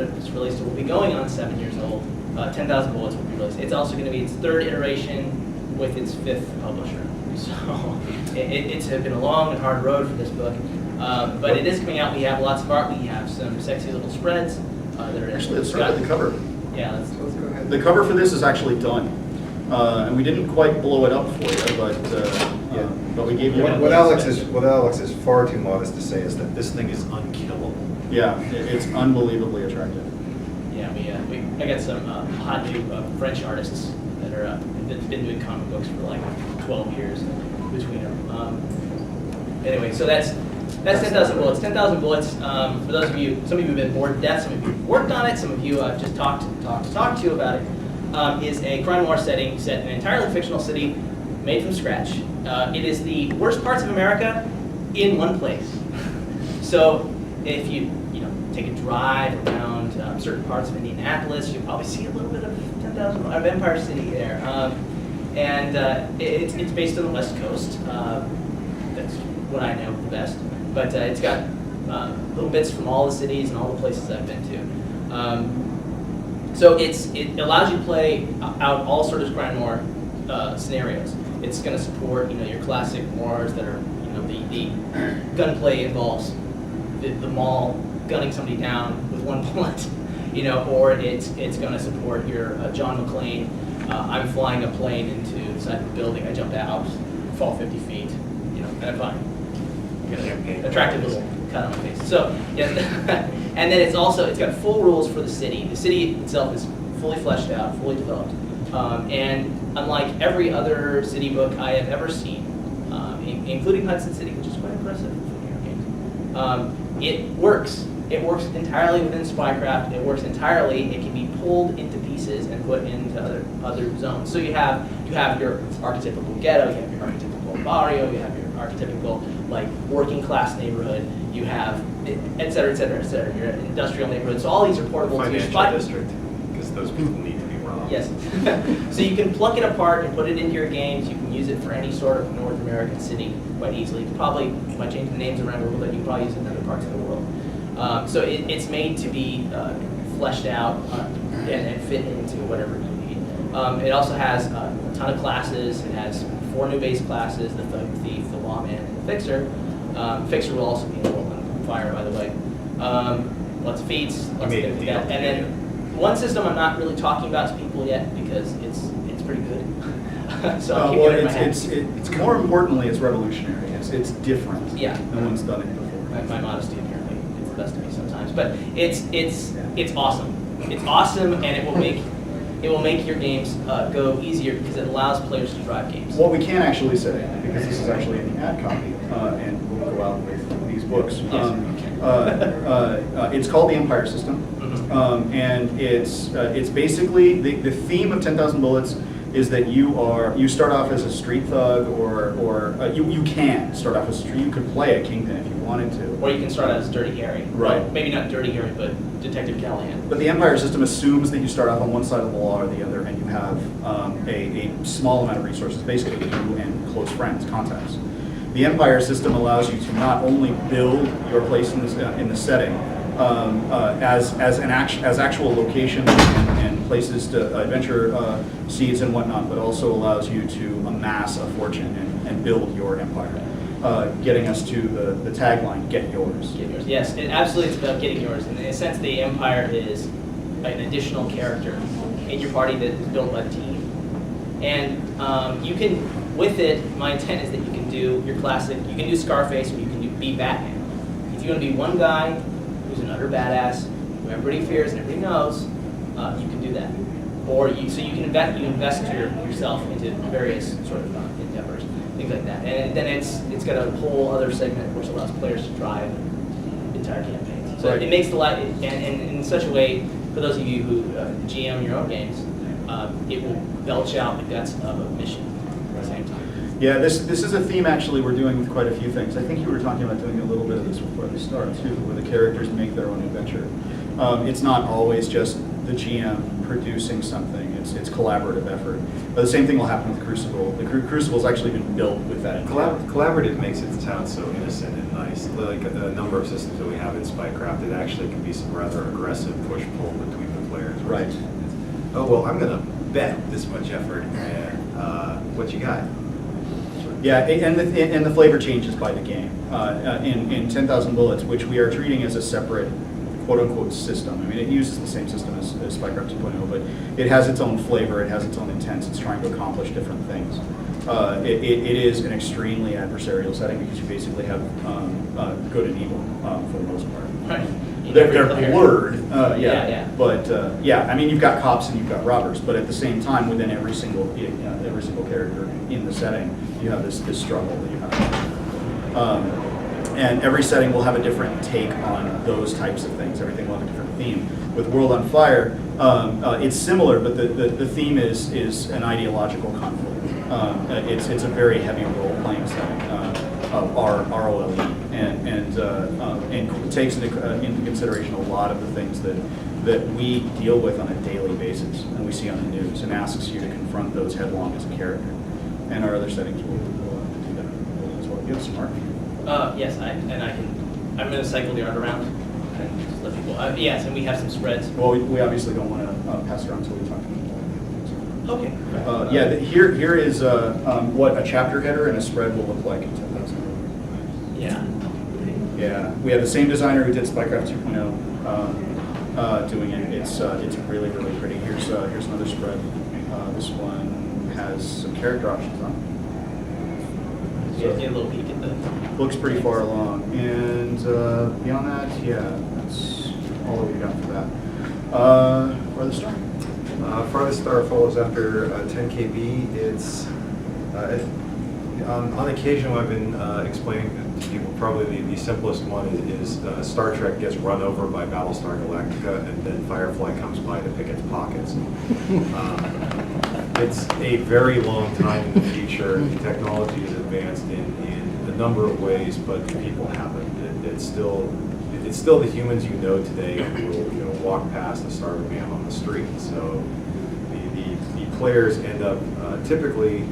it's released, it will be going on 7 years old. 10,000 Bullets will be released. It's also going to be its 3rd iteration with its 5th publisher. So it's been a long and hard road for this book. But it is coming out. We have lots of art. We have some sexy little spreads that are Actually, let's start with the cover. Yeah, let's go ahead. The cover for this is actually done. And we didn't quite blow it up for you, but we gave you what Alex is far too modest to say is that this thing is unkillable. Yeah, it's unbelievably attractive. Yeah, I got some hot new French artists that are that's been doing comic books for like 12 years between them. Anyway, so that's 10,000 Bullets. 10,000 Bullets. For those of you, some of you have been bored to death. Some of you have worked on it. Some of you I've just talked to about it. Is a crime noir setting set in an entirely fictional city, made from scratch. It is the worst parts of America in one place. So if you take a drive around certain parts of Indianapolis, you'll probably see a little bit of 10,000 of Empire City there. It's based on the West Coast. That's what I know the best. But it's got little bits from all the cities and all the places I've been to. So it allows you to play out all sorts of crime noir scenarios. It's going to support your classic noirs that are the gunplay involves the mall gunning somebody down with one bullet, or it's going to support your John McClane. I'm flying a plane into the side of the building. I jump out, fall 50 feet, and I'm fine. Attractive little cut on my face. So yeah, and then it's got full rules for the city. The city itself is fully fleshed out, fully developed, and unlike every other city book I have ever seen, including Hudson City, which is quite impressive from your games, it works. It works entirely within Spycraft. It works entirely. It can be pulled into pieces and put into other zones. So you have your archetypical ghetto, you have your archetypical barrio, you have your archetypical working class neighborhood. You have et cetera, et cetera, et cetera. Your industrial neighborhood. So all these are portable to your Financial district, because those people need to be robbed. Yes. So you can pluck it apart and put it into your games. You can use it for any sort of North American city quite easily. Probably, by changing the names around a little bit, you can probably use it in other parts of the world. So it's made to be fleshed out and fit into whatever you need. It also has a ton of classes. It has 4 new base classes: the Thug, Thief, the Lawman, and the Fixer. Fixer will also be in the world on fire, by the way. Lots of feats, lots of things like that. And then one system I'm not really talking about to people yet because it's pretty good. So I'll keep it in my head. It's more importantly, it's revolutionary. It's different. Yeah. No one's done it before. My modesty apparently gets the best of me sometimes, but it's awesome. It's awesome, and it will make your games go easier because it allows players to drive games. What we can actually say, because this is actually in the ad copy, and we'll go out with these books. It's called the Empire System, and it's basically the theme of 10,000 Bullets is that you start off as a street thug, or you can start off as a street. You could play a kingpin if you wanted to, or you can start out as Dirty Harry. Right. Well, maybe not Dirty Harry, but Detective Callahan. But the Empire System assumes that you start off on one side of the law or the other, and you have a small amount of resources, basically you and close friends, contacts. The Empire System allows you to not only build your place in the setting as actual locations and places to adventure seeds and whatnot, but also allows you to amass a fortune and build your empire. Getting us to the tagline, get yours. Get yours. Yes, absolutely, it's about getting yours. In a sense, the Empire is an additional character in your party that is built by the team. And you can, with it, my intent is that you can do your classic, you can do Scarface or you can be Batman. If you want to be one guy who's an utter badass, who everybody fears and everybody knows, you can do that. Or you can invest yourself into various sort of endeavors, things like that. And then it's got a whole other segment which allows players to drive entire campaigns. So right. It makes the life, and in such a way, for those of you who GM your own games, it will belch out the guts of a mission at the same time. Yeah, this is a theme actually we're doing with quite a few things. I think you were talking about doing a little bit of this before the start too, where the characters make their own adventure. It's not always just the GM producing something. It's collaborative effort. But the same thing will happen with Crucible. The Crucible's actually been built with that. Collaborative makes it sound so innocent and nice. Like a number of systems that we have in Spycraft, it actually can be some rather aggressive push-pull between the players. Right. Oh, well, I'm going to bet this much effort, and what you got? Yeah, and the flavor changes by the game. In 10,000 Bullets, which we are treating as a separate quote-unquote system. I mean, it uses the same system as Spycraft 2.0, but it has its own flavor, it has its own intents, it's trying to accomplish different things. It is an extremely adversarial setting because you basically have good and evil for the most part. Right. They're blurred, Yeah. but yeah, I mean, you've got cops and you've got robbers, but at the same time, within every single character in the setting, you have this struggle that you have. And every setting will have a different take on those types of things. Everything will have a different theme. With World on Fire, it's similar, but the theme is an ideological conflict. It's a very heavy role-playing setting, ROLE, and takes into consideration a lot of the things that we deal with on a daily basis and we see on the news, and asks you to confront those headlong as a character. And our other settings will do that as well. You have some art. Yes, I'm going to cycle the art around and just let people. Yes, and we have some spreads. Well, we obviously don't want to pass it around until we talk to them. Okay. Yeah, here is what a chapter header and a spread will look like in 10,000. Yeah. Yeah, we have the same designer who did Spycraft 2.0 doing it. It's really, really pretty. Here's another spread. This one has some character options on it. You guys get a little peek at the. Looks pretty far along, and beyond that, yeah, that's all that we got for that. Farthest Star? Farthest Star follows after 10 KB. It's on occasion I've been explaining to people probably the simplest one is Star Trek gets run over by Battlestar Galactica, and then Firefly comes by to pick its pockets. It's a very long time in the future. The technology is advanced in a number of ways, but the people haven't. It's still the humans you know today who will walk past a starving man on the street. So the players end up typically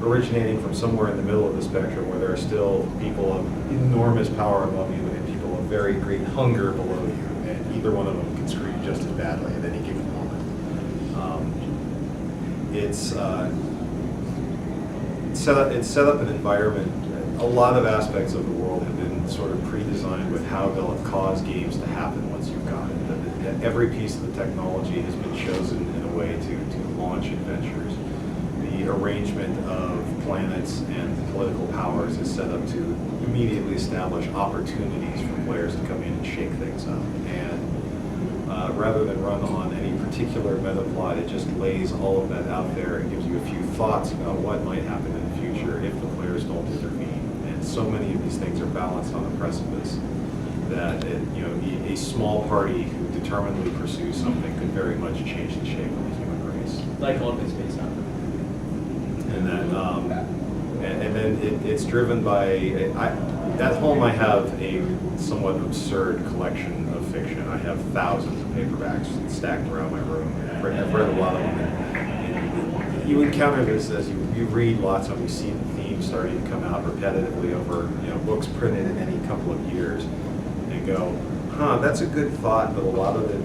originating from somewhere in the middle of the spectrum, where there are still people of enormous power above you and people of very great hunger below you, and either one of them can scream just as badly at any given moment. It's set up an environment. A lot of aspects of the world have been sort of pre-designed with how they'll cause games to happen once you've got it. Every piece of the technology has been chosen in a way to launch adventures. The arrangement of planets and political powers is set up to immediately establish opportunities for players to come in and shake things up. And rather than run on any particular meta plot, it just lays all of that out there and gives you a few thoughts about what might happen in the future if the players don't intervene. And so many of these things are balanced on a precipice that a small party who determinedly pursues something could very much change the shape of the human race. Like all of Space Opera. And then it's driven by at home I have a somewhat absurd collection of fiction. I have thousands of paperbacks stacked around my room. I've read a lot of them. And you encounter this as you read lots of them. You see the themes starting to come out repetitively over books printed in any couple of years, and go, that's a good thought, but a lot of it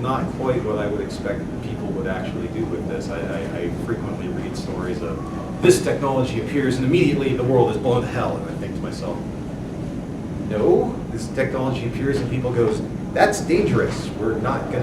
not quite what I would expect people would actually do with this. I frequently read stories of this technology appears and immediately the world is blown to hell, and I think to myself, no, this technology appears and people goes, that's dangerous, we're not going to